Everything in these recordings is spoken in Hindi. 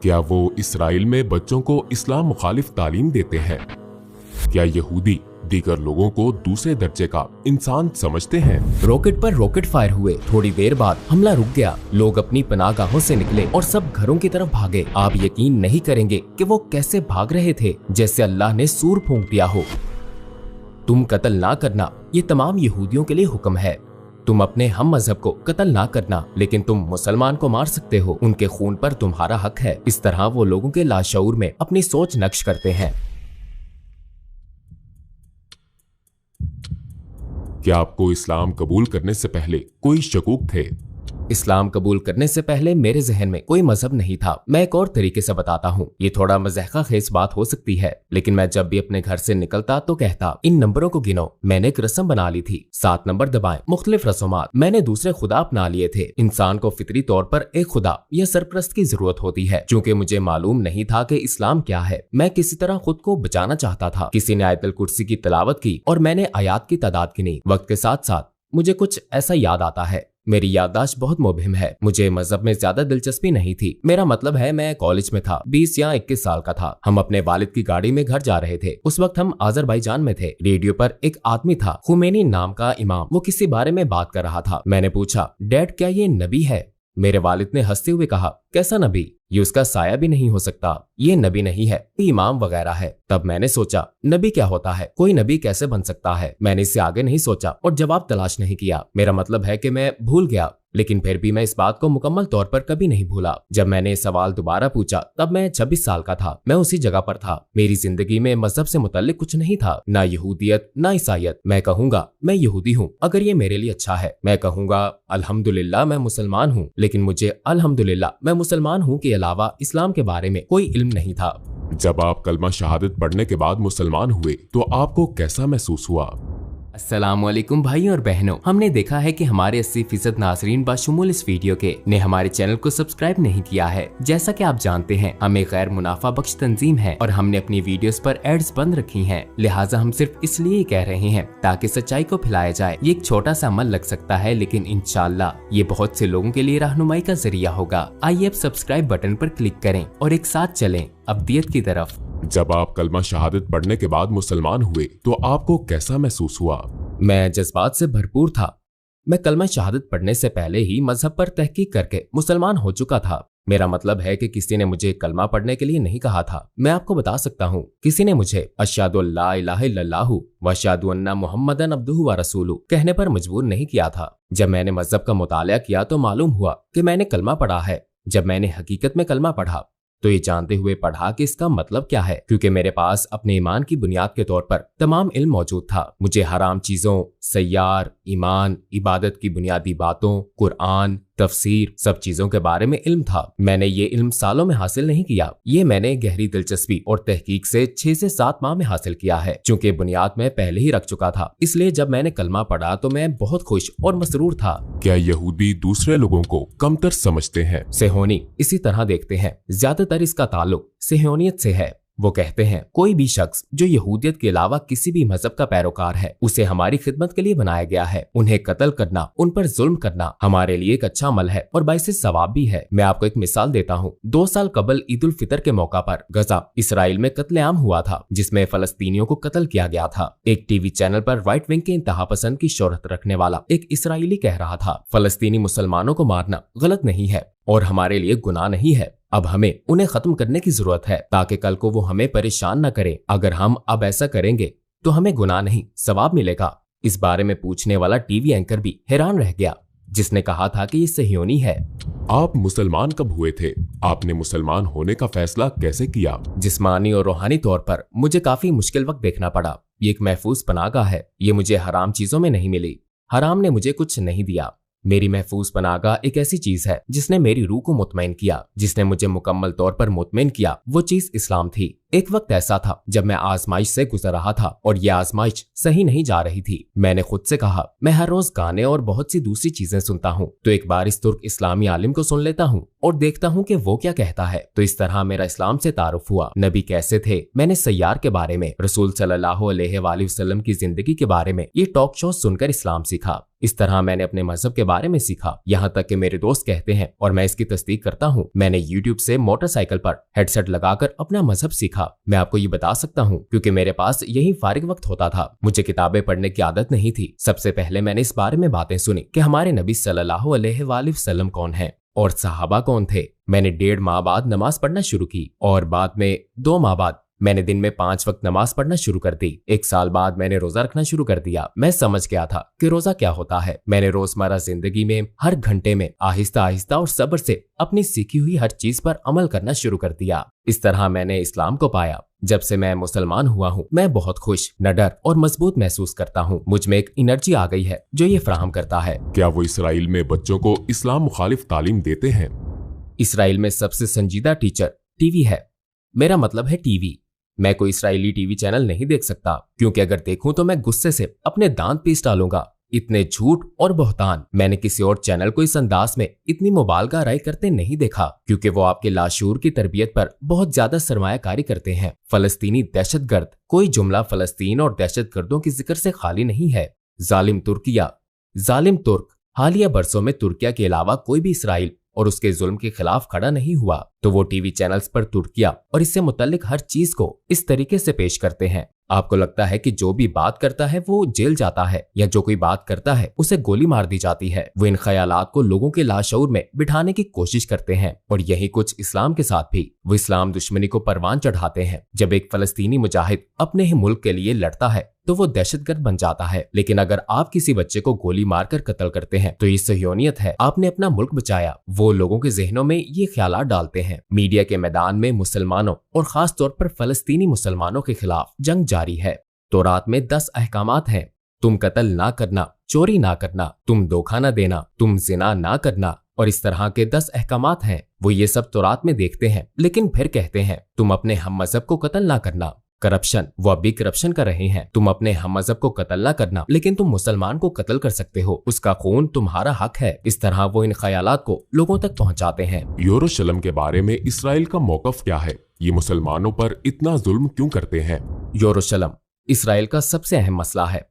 क्या वो इसराइल में बच्चों को इस्लाम मुखालिफ तालीम देते हैं? क्या यहूदी दीगर लोगों को दूसरे दर्जे का इंसान समझते हैं? रॉकेट पर रॉकेट फायर हुए। थोड़ी देर बाद हमला रुक गया। लोग अपनी पनाहगाहों से निकले और सब घरों की तरफ भागे। आप यकीन नहीं करेंगे कि वो कैसे भाग रहे थे, जैसे अल्लाह ने सूर फूंक दिया हो। तुम कत्ल ना करना, ये तमाम यहूदियों के लिए हुक्म है। तुम अपने हम मजहब को कत्ल ना करना, लेकिन तुम मुसलमान को मार सकते हो। उनके खून पर तुम्हारा हक है। इस तरह वो लोगों के लाशऊर में अपनी सोच नक्श करते हैं। क्या आपको इस्लाम कबूल करने से पहले कोई शकूक थे? इस्लाम कबूल करने से पहले मेरे जहन में कोई मजहब नहीं था। मैं एक और तरीके से बताता हूँ। ये थोड़ा मज़ाक़ खेज बात हो सकती है, लेकिन मैं जब भी अपने घर से निकलता तो कहता, इन नंबरों को गिनो। मैंने एक रस्म बना ली थी, 7 नंबर दबाएं। मुख्तलिफ रस्मात। मैंने दूसरे खुदा अपना लिए थे। इंसान को फितरी तौर पर एक खुदा या सरप्रस्त की जरूरत होती है। चूँकि मुझे मालूम नहीं था कि इस्लाम क्या है, मैं किसी तरह खुद को बचाना चाहता था। किसी ने आयतुल कुर्सी की तिलावत की और मैंने आयात की तादाद गिनी। वक्त के साथ साथ मुझे कुछ ऐसा याद आता है। मेरी याददाश्त बहुत मुबहिम है। मुझे मजहब में ज्यादा दिलचस्पी नहीं थी। मेरा मतलब है, मैं कॉलेज में था, 20 या 21 साल का था। हम अपने वालिद की गाड़ी में घर जा रहे थे। उस वक्त हम आजरबाईजान में थे। रेडियो पर एक आदमी था, खुमैनी नाम का इमाम। वो किसी बारे में बात कर रहा था। मैंने पूछा, डैड क्या ये नबी है? मेरे वालिद ने हंसते हुए कहा, कैसा नबी? ये उसका साया भी नहीं हो सकता। ये नबी नहीं है, इमाम वगैरह है। तब मैंने सोचा, नबी क्या होता है? कोई नबी कैसे बन सकता है? मैंने इससे आगे नहीं सोचा और जवाब तलाश नहीं किया। मेरा मतलब है कि मैं भूल गया, लेकिन फिर भी मैं इस बात को मुकम्मल तौर पर कभी नहीं भूला। जब मैंने ये सवाल दोबारा पूछा, तब मैं 26 साल का था। मैं उसी जगह पर था। मेरी जिंदगी में मजहब से मुतल्लिक कुछ नहीं था, ना यहूदियत ना ईसाइयत। मैं कहूँगा मैं यहूदी हूँ अगर ये मेरे लिए अच्छा है। मैं कहूँगा अल्हम्दुलिल्लाह मैं मुसलमान हूँ, लेकिन मुझे अल्हम्दुलिल्लाह मैं मुसलमान हूँ के अलावा इस्लाम के बारे में कोई इल्म नहीं था। जब आप कलमा शहादत पढ़ने के बाद मुसलमान हुए तो आपको कैसा महसूस हुआ? अस्सलामुअलैकुम भाइयों और बहनों, हमने देखा है कि हमारे 80% नाज़रीन बाशुमूल इस वीडियो के ने हमारे चैनल को सब्सक्राइब नहीं किया है। जैसा कि आप जानते हैं, हम एक गैर मुनाफा बख्श तंजीम है और हमने अपनी वीडियोस पर एड्स बंद रखी हैं। लिहाजा हम सिर्फ इसलिए कह रहे हैं ताकि सच्चाई को फैलाया जाए। ये एक छोटा सा अमल लग सकता है, लेकिन इंशाअल्लाह ये बहुत से लोगों के लिए रहनुमाई का जरिया होगा। आइए अब सब्सक्राइब बटन पर क्लिक करें और एक साथ चलें अब्दियत की तरफ। जब आप कलमा शहादत पढ़ने के बाद मुसलमान हुए तो आपको कैसा महसूस हुआ? मैं जज्बात से भरपूर था। मैं कलमा शहादत पढ़ने से पहले ही मजहब पर तहकीक करके मुसलमान हो चुका था। मेरा मतलब है कि किसी ने मुझे कलमा पढ़ने के लिए नहीं कहा था। मैं आपको बता सकता हूँ, किसी ने मुझे अशहदु अल्ला इलाहा इल्लल्लाहु व अशहदु अन्ना मुहम्मदन अब्दुहु व रसूलुहु कहने पर मजबूर नहीं किया था। जब मैंने मजहब का मुतालिया किया तो मालूम हुआ कि मैंने कलमा पढ़ा है। जब मैंने हकीकत में कलमा पढ़ा तो ये जानते हुए पढ़ा कि इसका मतलब क्या है, क्योंकि मेरे पास अपने ईमान की बुनियाद के तौर पर तमाम इल्म मौजूद था। मुझे हराम चीजों, सय्यार, ईमान, इबादत की बुनियादी बातों, कुरान, तफसीर, सब चीजों के बारे में इल्म था। मैंने ये इल्म सालों में हासिल नहीं किया। ये मैंने गहरी दिलचस्पी और तहकीक से 6 से 7 माह में हासिल किया है। चूंकि बुनियाद में पहले ही रख चुका था, इसलिए जब मैंने कलमा पढ़ा तो मैं बहुत खुश और मसरूर था। क्या यहूदी दूसरे लोगों को कमतर समझते हैं? सेहोनी इसी तरह देखते हैं। ज्यादातर इसका ताल्लुक सेहोनियत से है। वो कहते हैं, कोई भी शख्स जो यहूदियत के अलावा किसी भी मजहब का पैरोकार है, उसे हमारी खिदमत के लिए बनाया गया है। उन्हें कत्ल करना, उन पर जुल्म करना हमारे लिए एक अच्छा अमल है और बाइसे सवाब भी है। मैं आपको एक मिसाल देता हूँ। 2 साल कबल ईद उल फितर के मौका पर गजा इसराइल में कत्लेआम हुआ था, जिसमें फलस्तीनियों को कत्ल किया गया था। एक टीवी चैनल पर राइट विंग के इंतहा पसंद की शोहरत रखने वाला एक इसराइली कह रहा था, फलस्तीनी मुसलमानों को मारना गलत नहीं है और हमारे लिए गुनाह नहीं है। अब हमें उन्हें खत्म करने की जरूरत है ताकि कल को वो हमें परेशान न करें। अगर हम अब ऐसा करेंगे तो हमें गुनाह नहीं सवाब मिलेगा। इस बारे में पूछने वाला टीवी एंकर भी हैरान रह गया, जिसने कहा था कि ये सहियोनी है। आप मुसलमान कब हुए थे? आपने मुसलमान होने का फैसला कैसे किया? जिस्मानी और रूहानी तौर पर मुझे काफी मुश्किल वक्त देखना पड़ा। ये एक महफूज पनाहगाह है। ये मुझे हराम चीजों में नहीं मिली। हराम ने मुझे कुछ नहीं दिया। मेरी महफूज पनाहगाह एक ऐसी चीज है जिसने मेरी रूह को मुतमईन किया, जिसने मुझे मुकम्मल तौर पर मुतमईन किया। वो चीज इस्लाम थी। एक वक्त ऐसा था जब मैं आजमाइश से गुजर रहा था और ये आजमाइश सही नहीं जा रही थी। मैंने खुद से कहा, मैं हर रोज गाने और बहुत सी दूसरी चीजें सुनता हूँ, तो एक बार इस तुर्क इस्लामी आलिम को सुन लेता हूँ और देखता हूँ कि वो क्या कहता है। तो इस तरह मेरा इस्लाम से तारुफ हुआ। नबी कैसे थे, मैंने सय्यार के बारे में, रसूल सल्लल्लाहु अलैहि वसल्लम की जिंदगी के बारे में ये टॉक शो सुनकर इस्लाम सीखा। इस तरह मैंने अपने मजहब के बारे में सीखा, यहाँ तक कि मेरे दोस्त कहते हैं और मैं इसकी तस्दीक करता हूँ, मैंने यूट्यूब से मोटरसाइकिल पर हेडसेट लगाकर अपना मजहब सीखा। मैं आपको ये बता सकता हूँ क्योंकि मेरे पास यही फारिग वक्त होता था। मुझे किताबें पढ़ने की आदत नहीं थी। सबसे पहले मैंने इस बारे में बातें सुनी कि हमारे नबी सल्लल्लाहु अलैहि वसल्लम कौन है और सहाबा कौन थे। मैंने 1.5 माह बाद नमाज पढ़ना शुरू की और बाद में 2 माह बाद मैंने दिन में 5 वक्त नमाज पढ़ना शुरू कर दी। 1 साल बाद मैंने रोजा रखना शुरू कर दिया। मैं समझ गया था कि रोजा क्या होता है। मैंने रोजमर्रा जिंदगी में हर घंटे में आहिस्ता आहिस्ता और सब्र से अपनी सीखी हुई हर चीज पर अमल करना शुरू कर दिया। इस तरह मैंने इस्लाम को पाया। जब से मैं मुसलमान हुआ हूँ मैं बहुत खुश, निडर और मजबूत महसूस करता हूँ। मुझ में एक एनर्जी आ गई है जो ये फराहम करता है। क्या वो इसराइल में बच्चों को इस्लाम मुखालिफ तालीम देते हैं? इसराइल में सबसे संजीदा टीचर टीवी है। मेरा मतलब है टीवी। मैं कोई इसराइली टीवी चैनल नहीं देख सकता क्योंकि अगर देखूं तो मैं गुस्से से अपने दांत पीस डालूंगा। इतने झूठ और बहतान मैंने किसी और चैनल को इस अंदाज में इतनी मुबालगा राय करते नहीं देखा क्योंकि वो आपके लाशूर की तरबियत पर बहुत ज्यादा सरमायाकारी करते हैं। फलस्तीनी दहशतगर्द, कोई जुमला फलस्तीन और दहशतगर्दों की जिक्र से खाली नहीं है। जालिम तुर्किया, जालिम तुर्क। हालिया बरसों में तुर्किया के अलावा कोई भी इसराइल और उसके जुल्म के खिलाफ खड़ा नहीं हुआ, तो वो टीवी चैनल्स पर तुर्किया और इससे मुतल्लिक हर चीज को इस तरीके से पेश करते हैं। आपको लगता है कि जो भी बात करता है वो जेल जाता है या जो कोई बात करता है उसे गोली मार दी जाती है। वो इन ख्यालात को लोगों के लाशऊर में बिठाने की कोशिश करते हैं और यही कुछ इस्लाम के साथ भी। वो इस्लाम दुश्मनी को परवान चढ़ाते हैं। जब एक फलस्तीनी मुजाहिद अपने ही मुल्क के लिए लड़ता है तो वो दहशतगर्द बन जाता है, लेकिन अगर आप किसी बच्चे को गोली मारकर कत्ल करते हैं तो ये सहयोनियत है, आपने अपना मुल्क बचाया। वो लोगों के जहनों में ये ख्यालात डालते हैं। मीडिया के मैदान में मुसलमानों और खास तौर पर फलस्तीनी मुसलमानों के खिलाफ जंग जारी है। तौरात में 10 अहकामात हैं। तुम कत्ल ना करना, चोरी ना करना, तुम धोखा ना देना, तुम जिना ना करना और इस तरह के 10 अहकामात हैं। वो ये सब तौरात में देखते हैं लेकिन फिर कहते हैं तुम अपने हम मजहब को कत्ल ना करना। करप्शन, वो अब भी करप्शन कर रहे हैं। तुम अपने हम मजहब को कत्ल ना करना लेकिन तुम मुसलमान को कत्ल कर सकते हो, उसका खून तुम्हारा हक है। इस तरह वो इन ख्यालात को लोगों तक पहुंचाते हैं। यरूशलेम के बारे में इसराइल का मौकफ क्या है? ये मुसलमानों पर इतना जुल्म क्यों करते हैं? यरूशलेम इसराइल का सबसे अहम मसला है।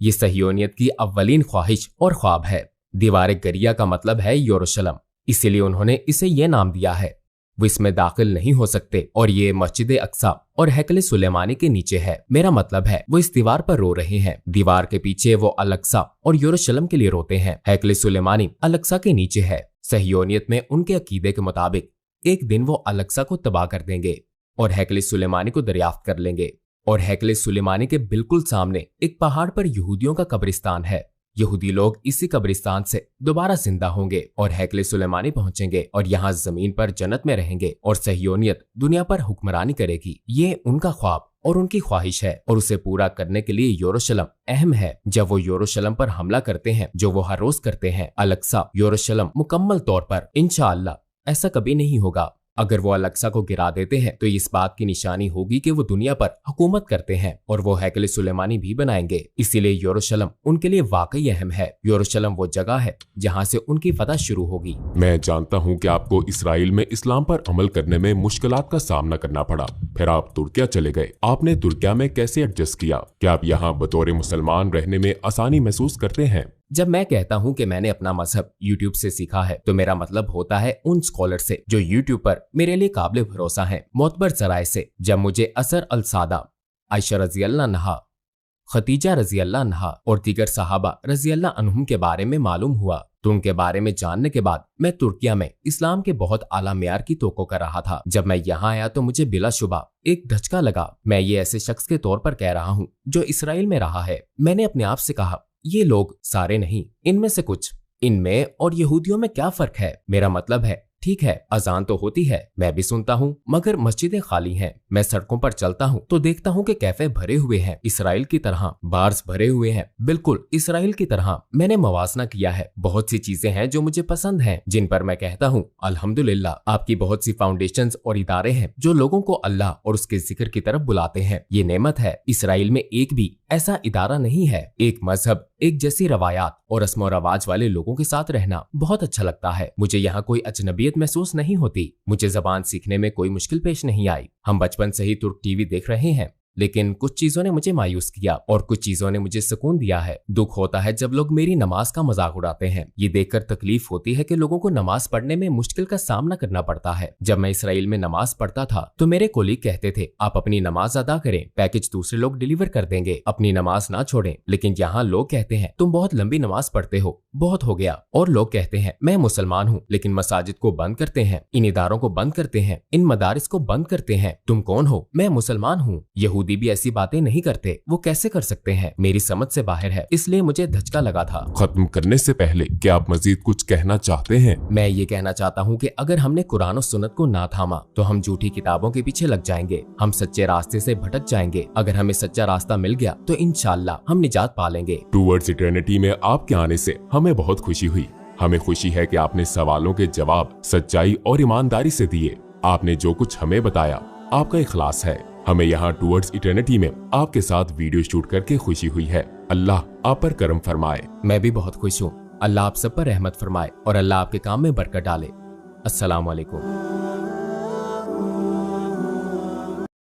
ये सहयोनियत की अव्वलीन ख्वाहिश और ख्वाब है। दीवार गरिया का मतलब है यरूशलेम, इसीलिए उन्होंने इसे ये नाम दिया है। वो इसमें दाखिल नहीं हो सकते और ये मस्जिद अक्सा और हैकल सुलेमानी के नीचे है। मेरा मतलब है वो इस दीवार पर रो रहे हैं। दीवार के पीछे वो अल-अक्सा और यरूशलेम के लिए रोते हैं। हैकल सुलेमानी अल-अक्सा के नीचे है। सहयोनियत में उनके अकीदे के मुताबिक एक दिन वो अल-अक्सा को तबाह कर देंगे और हैकल सुलेमानी को दरियाफ्त कर लेंगे। और हैकल सुलेमानी के बिल्कुल सामने एक पहाड़ पर यहूदियों का कब्रिस्तान है। यहूदी लोग इसी कब्रिस्तान से दोबारा जिंदा होंगे और हैकल सुलेमानी पहुंचेंगे और यहाँ जमीन पर जन्नत में रहेंगे और सहयोनियत दुनिया पर हुक्मरानी करेगी। ये उनका ख्वाब और उनकी ख्वाहिश है और उसे पूरा करने के लिए यरूशलेम अहम है। जब वो यरूशलेम पर हमला करते हैं, जो वो हर रोज करते हैं, अल-अक्सा यरूशलेम मुकम्मल तौर पर इंशाअल्लाह ऐसा कभी नहीं होगा। अगर वो अल-अक्सा को गिरा देते हैं तो इस बात की निशानी होगी कि वो दुनिया पर हुकूमत करते हैं और वो हैकल सुलेमानी भी बनाएंगे। इसीलिए यरूशलेम उनके लिए वाकई अहम है। यरूशलेम वो जगह है जहाँ से उनकी फतह शुरू होगी। मैं जानता हूँ कि आपको इसराइल में इस्लाम पर अमल करने में मुश्किलात का सामना करना पड़ा, फिर आप तुर्किया चले गए। आपने तुर्किया में कैसे एडजस्ट किया? क्या आप यहाँ बतौर मुसलमान रहने में आसानी महसूस करते हैं? जब मैं कहता हूँ कि मैंने अपना मजहब यूट्यूब से सीखा है तो मेरा मतलब होता है उन स्कॉलर से जो यूट्यूब पर मेरे लिए काबिल भरोसा हैं, मोतबर जराए से। जब मुझे असर अल सादा, आयशा रजी अल्लाह अन्हा, खतीजा रजी अल्लाह अन्हा और दीगर सहाबा रजी अल्लाह अन्हुम के बारे में मालूम हुआ तो उनके बारे में जानने के बाद मैं तुर्किया में इस्लाम के बहुत आला मेयार की तोको कर रहा था। जब मैं यहाँ आया तो मुझे बिलाशुबा एक धचका लगा। मैं ये ऐसे शख्स के तौर पर कह रहा हूँ जो इसराइल में रहा है। मैंने अपने आप से कहा ये लोग सारे नहीं, इनमें से कुछ। इनमें और यहूदियों में क्या फर्क है? मेरा मतलब है ठीक है अजान तो होती है, मैं भी सुनता हूँ, मगर मस्जिदें खाली हैं। मैं सड़कों पर चलता हूँ तो देखता हूँ कि कैफे भरे हुए हैं, इसराइल की तरह। बार्स भरे हुए हैं, बिल्कुल इसराइल की तरह। मैंने मवासना किया है। बहुत सी चीजें हैं जो मुझे पसंद हैं, जिन पर मैं कहता हूँ अल्हम्दुलिल्लाह। आपकी बहुत सी फाउंडेशंस और इदारे हैं जो लोगों को अल्लाह और उसके जिक्र की तरफ बुलाते हैं। ये नेमत है। इसराइल में एक भी ऐसा इदारा नहीं है। एक मजहब, एक जैसी रवायात और रस्म और रवाज वाले लोगों के साथ रहना बहुत अच्छा लगता है। मुझे यहाँ कोई अजनबियत महसूस नहीं होती। मुझे जबान सीखने में कोई मुश्किल पेश नहीं आई। हम बचपन से ही तुर्क टीवी देख रहे हैं। लेकिन कुछ चीजों ने मुझे मायूस किया और कुछ चीजों ने मुझे सुकून दिया है। दुख होता है जब लोग मेरी नमाज का मजाक उड़ाते हैं। ये देखकर तकलीफ होती है कि लोगों को नमाज पढ़ने में मुश्किल का सामना करना पड़ता है। जब मैं इसराइल में नमाज पढ़ता था तो मेरे कोलीग कहते थे, आप अपनी नमाज अदा करें, पैकेज दूसरे लोग डिलीवर कर देंगे, अपनी नमाज ना छोड़ें। लेकिन यहाँ लोग कहते हैं, तुम बहुत लंबी नमाज पढ़ते हो, बहुत हो गया। और लोग कहते हैं, मैं मुसलमान हूँ लेकिन मसाजिद को बंद करते हैं, इन इदारों को बंद करते हैं, इन मदारिस को बंद करते हैं। तुम कौन हो? मैं मुसलमान हूँ। यहूदी भी ऐसी बातें नहीं करते, वो कैसे कर सकते हैं? मेरी समझ से बाहर है, इसलिए मुझे धचका लगा था। खत्म करने से पहले क्या आप मजीद कुछ कहना चाहते हैं? मैं ये कहना चाहता हूँ कि अगर हमने कुरान और सुन्नत को ना थामा तो हम झूठी किताबों के पीछे लग जाएंगे, हम सच्चे रास्ते से भटक जाएंगे। अगर हमें सच्चा रास्ता मिल गया तो इंशाअल्लाह हम निजात पा लेंगे। टूवर्ड्स इटर्निटी में आपके आने से हमें बहुत खुशी हुई। हमें खुशी है कि आपने सवालों के जवाब सच्चाई और ईमानदारी से दिए। आपने जो कुछ हमें बताया आपका इखलास है। हमें यहाँ टूवर्ड्स इटर्निटी में आपके साथ वीडियो शूट करके खुशी हुई है। अल्लाह आप पर करम फरमाए। मैं भी बहुत खुश हूँ। अल्लाह आप सब पर रहमत फरमाए और अल्लाह आपके काम में बरकत डाले। अस्सलाम वालेकुम।